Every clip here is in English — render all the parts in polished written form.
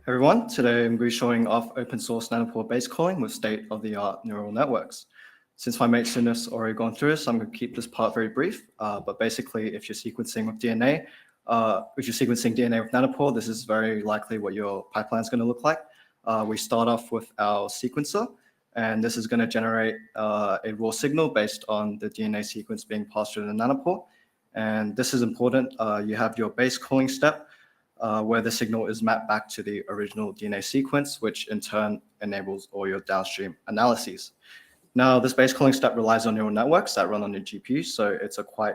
Everyone, today I'm going to be showing off open source Nanopore Basecalling with state-of-the-art neural networks. Since my mate Sunnis already gone through this, I'm going to keep this part very brief. But basically, if you're sequencing with DNA, with Nanopore, this is very likely what your pipeline is going to look like. We start off with our sequencer, and this is going to generate a raw signal based on the DNA sequence being passed through the Nanopore. And this is important. You have your Basecalling step, where the signal is mapped back to the original DNA sequence, which in turn enables all your downstream analyses. Now, this Basecalling step relies on neural networks that run on your GPU, so it's a quite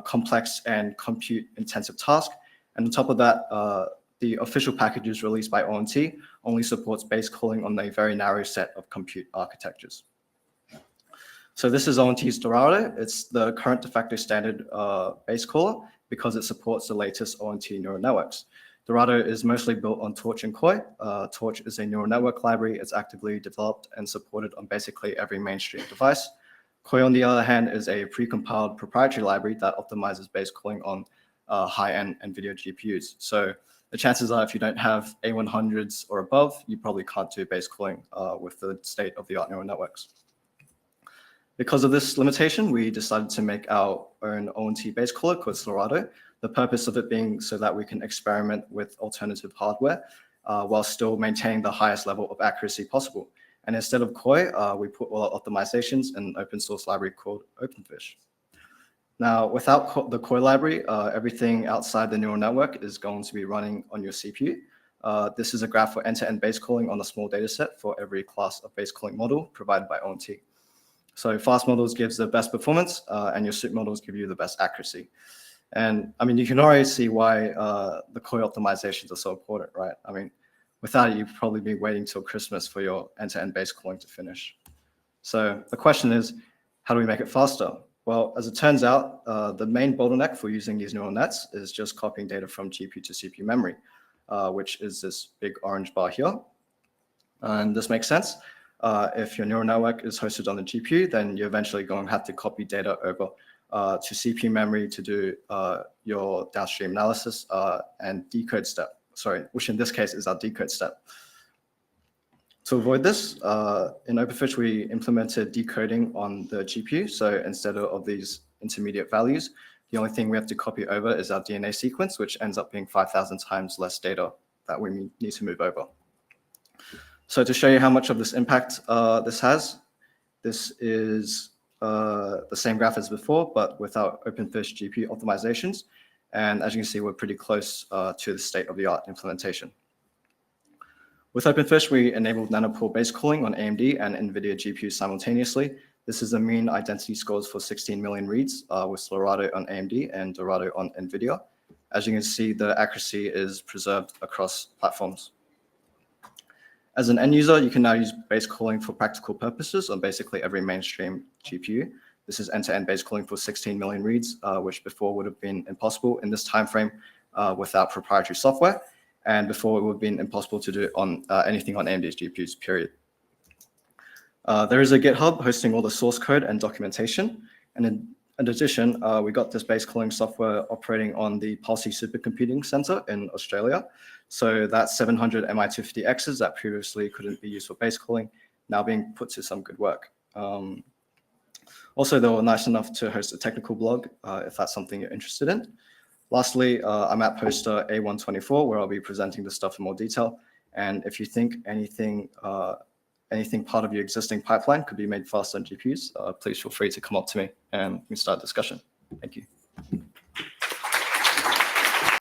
complex and compute-intensive task. And on top of that, the official packages released by ONT only supports Basecalling on a very narrow set of compute architectures. So this is ONT's Dorado. It's the current de facto standard Basecaller because it supports the latest ONT neural networks. Dorado is mostly built on Torch and Koi. Torch is a neural network library. It's actively developed and supported on basically every mainstream device. Koi, on the other hand, is a pre-compiled proprietary library that optimizes Basecalling on high-end NVIDIA GPUs. So the chances are if you don't have A100s or above, you probably can't do Basecalling with the state-of-the-art neural networks. Because of this limitation, we decided to make our own ONT Basecaller called Dorado. The purpose of it being so that we can experiment with alternative hardware while still maintaining the highest level of accuracy possible. And instead of Koi, we put all our optimizations in an open source library called OpenFish. Now, without the Koi library, everything outside the neural network is going to be running on your CPU. This is a graph for end-to-end Basecalling on a small data set for every class of Basecalling model provided by ONT. So fast models gives the best performance, and your soup models give you the best accuracy. And I mean, you can already see why the Koi optimizations are so important, right? I mean, without it, you'd probably be waiting till Christmas for your end-to-end Basecalling to finish. So the question is, how do we make it faster? Well, as it turns out, the main bottleneck for using these neural nets is just copying data from GPU to CPU memory, which is this big orange bar here. And this makes sense. If your neural network is hosted on the GPU, then you're eventually going to have to copy data over to CPU memory to do your downstream analysis and decode step, which in this case is our decode step. To avoid this, in OpenFish, we implemented decoding on the GPU. So instead of these intermediate values, the only thing we have to copy over is our DNA sequence, which ends up being 5,000 times less data that we need to move over. So to show you how much of this impact this has, this is the same graph as before, but without OpenFish GPU optimizations. And as you can see, we're pretty close to the state-of-the-art implementation. With OpenFish, we enabled Nanopore Basecalling on AMD and NVIDIA GPUs simultaneously. This is the mean identity scores for 16 million reads with Dorado on AMD and Dorado on NVIDIA. As you can see, the accuracy is preserved across platforms. As an end user, you can now use Basecalling for practical purposes on basically every mainstream GPU. This is end-to-end Basecalling for 16 million reads, which before would have been impossible in this time frame without proprietary software. And before it would have been impossible to do it on anything on AMD's GPUs, period. There is a GitHub hosting all the source code and documentation. And in addition, we got this Basecalling software operating on the BOSC supercomputing center in Australia. So that's 700 MI250Xs that previously couldn't be used for Basecalling, now being put to some good work. Also, they were nice enough to host a technical blog if that's something you're interested in. Lastly, I'm at poster A124, where I'll be presenting this stuff in more detail. And if you think anything part of your existing pipeline could be made faster on GPUs, please feel free to come up to me and we can start a discussion. Thank you.